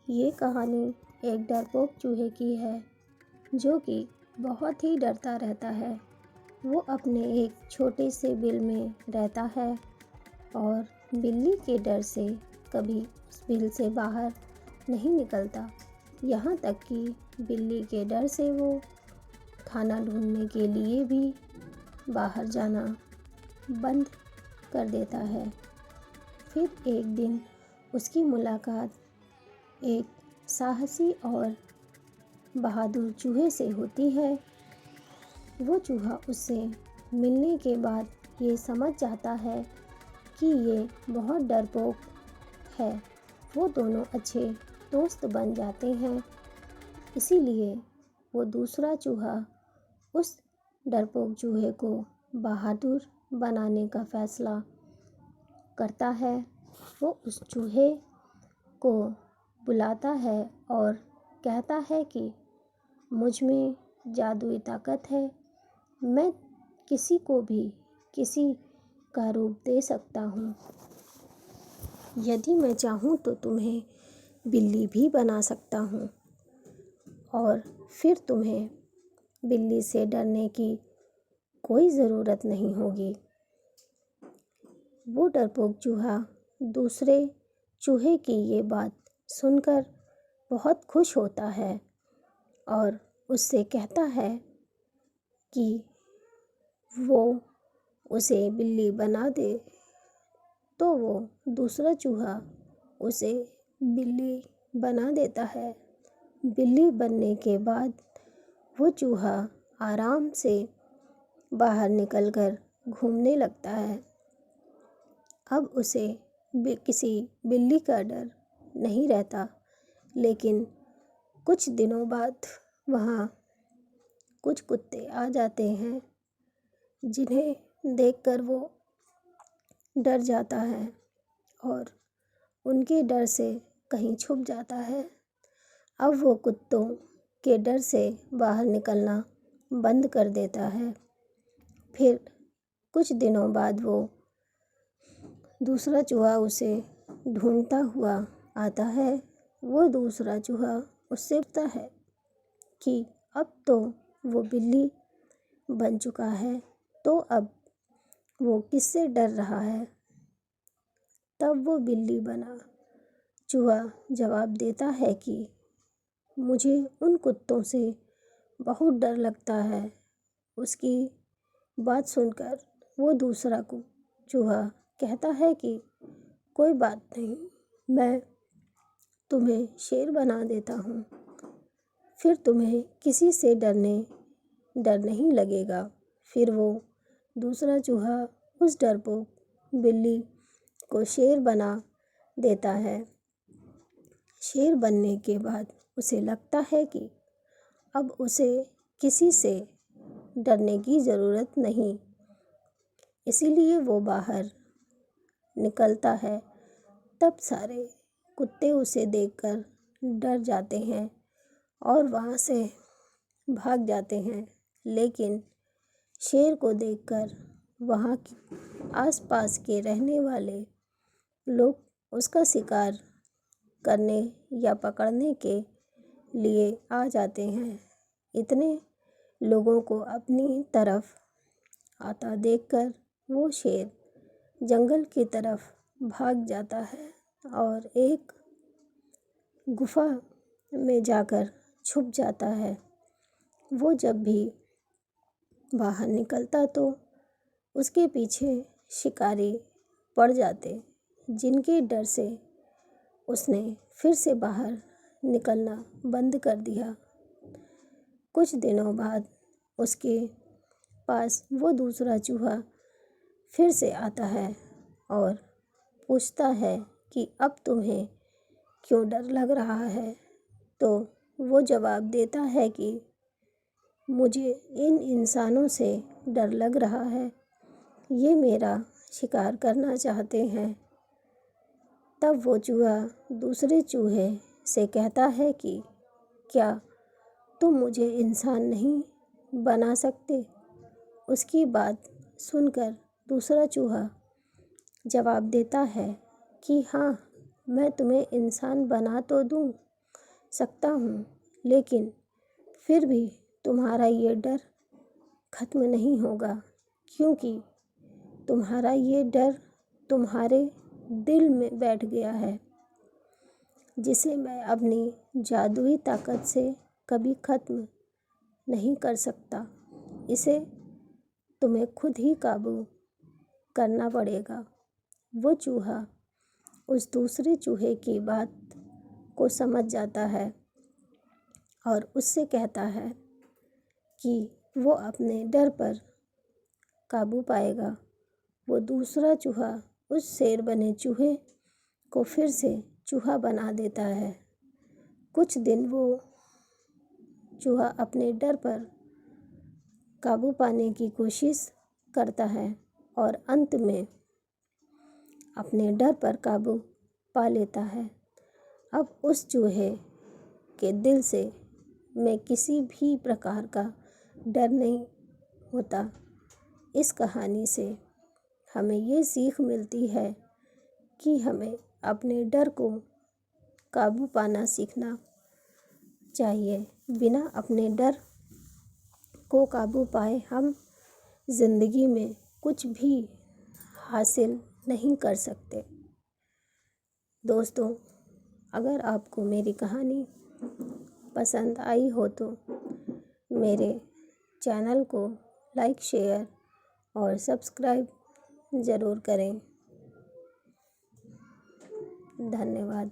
ये कहानी एक डरपोक चूहे की है जो कि बहुत ही डरता रहता है। वो अपने एक छोटे से बिल में रहता है और बिल्ली के डर से कभी उस बिल से बाहर नहीं निकलता। यहाँ तक कि बिल्ली के डर से वो खाना ढूंढने के लिए भी बाहर जाना बंद कर देता है। फिर एक दिन उसकी मुलाकात एक साहसी और बहादुर चूहे से होती है। वो चूहा उससे मिलने के बाद ये समझ जाता है कि ये बहुत डरपोक है। वो दोनों अच्छे दोस्त बन जाते हैं। इसीलिए वो दूसरा चूहा उस डरपोक चूहे को बहादुर बनाने का फैसला करता है। वो उस चूहे को बुलाता है और कहता है कि मुझ में जादुई ताकत है। मैं किसी को भी किसी का रूप दे सकता हूँ। यदि मैं चाहूँ तो तुम्हें बिल्ली भी बना सकता हूँ और फिर तुम्हें बिल्ली से डरने की कोई ज़रूरत नहीं होगी। वो डरपोक चूहा दूसरे चूहे की ये बात सुनकर बहुत खुश होता है और उससे कहता है कि वो उसे बिल्ली बना दे। तो वो दूसरा चूहा उसे बिल्ली बना देता है। बिल्ली बनने के बाद वो चूहा आराम से बाहर निकलकर घूमने लगता है। अब उसे किसी बिल्ली का डर नहीं रहता। लेकिन कुछ दिनों बाद वहाँ कुछ कुत्ते आ जाते हैं जिन्हें देखकर वो डर जाता है और उनके डर से कहीं छुप जाता है। अब वो कुत्तों के डर से बाहर निकलना बंद कर देता है। फिर कुछ दिनों बाद वो दूसरा चूहा उसे ढूंढता हुआ आता है। वो दूसरा चूहा उससे पूछता है कि अब तो वो बिल्ली बन चुका है, तो अब वो किससे डर रहा है। तब वो बिल्ली बना चूहा जवाब देता है कि मुझे उन कुत्तों से बहुत डर लगता है। उसकी बात सुनकर वो दूसरा चूहा कहता है कि कोई बात नहीं, मैं तुम्हें शेर बना देता हूँ। फिर तुम्हें किसी से डर नहीं लगेगा। फिर वो दूसरा चूहा उस डरपोक बिल्ली को शेर बना देता है। शेर बनने के बाद उसे लगता है कि अब उसे किसी से डरने की ज़रूरत नहीं। इसीलिए वो बाहर निकलता है। तब सारे कुत्ते उसे देखकर डर जाते हैं और वहाँ से भाग जाते हैं। लेकिन शेर को देखकर वहाँ आसपास के रहने वाले लोग उसका शिकार करने या पकड़ने के लिए आ जाते हैं। इतने लोगों को अपनी तरफ आता देखकर वो शेर जंगल की तरफ भाग जाता है और एक गुफा में जाकर छुप जाता है। वो जब भी बाहर निकलता तो उसके पीछे शिकारी पड़ जाते, जिनके डर से उसने फिर से बाहर निकलना बंद कर दिया। कुछ दिनों बाद उसके पास वो दूसरा चूहा फिर से आता है और पूछता है कि अब तुम्हें क्यों डर लग रहा है। तो वो जवाब देता है कि मुझे इन इंसानों से डर लग रहा है, ये मेरा शिकार करना चाहते हैं। तब वो चूहा दूसरे चूहे से कहता है कि क्या तुम मुझे इंसान नहीं बना सकते। उसकी बात सुनकर दूसरा चूहा जवाब देता है कि हाँ, मैं तुम्हें इंसान बना तो दूँ, सकता हूँ, लेकिन फिर भी तुम्हारा ये डर खत्म नहीं होगा, क्योंकि तुम्हारा ये डर तुम्हारे दिल में बैठ गया है, जिसे मैं अपनी जादुई ताकत से कभी खत्म नहीं कर सकता। इसे तुम्हें खुद ही काबू करना पड़ेगा। वो चूहा उस दूसरे चूहे की बात को समझ जाता है और उससे कहता है कि वो अपने डर पर काबू पाएगा। वो दूसरा चूहा उस शेर बने चूहे को फिर से चूहा बना देता है। कुछ दिन वो चूहा अपने डर पर काबू पाने की कोशिश करता है और अंत में अपने डर पर काबू पा लेता है। अब उस चूहे के दिल से मैं किसी भी प्रकार का डर नहीं होता। इस कहानी से हमें ये सीख मिलती है कि हमें अपने डर को काबू पाना सीखना चाहिए। बिना अपने डर को काबू पाए हम ज़िंदगी में कुछ भी हासिल नहीं कर सकते। दोस्तों, अगर आपको मेरी कहानी पसंद आई हो तो मेरे चैनल को लाइक, शेयर और सब्सक्राइब ज़रूर करें। धन्यवाद।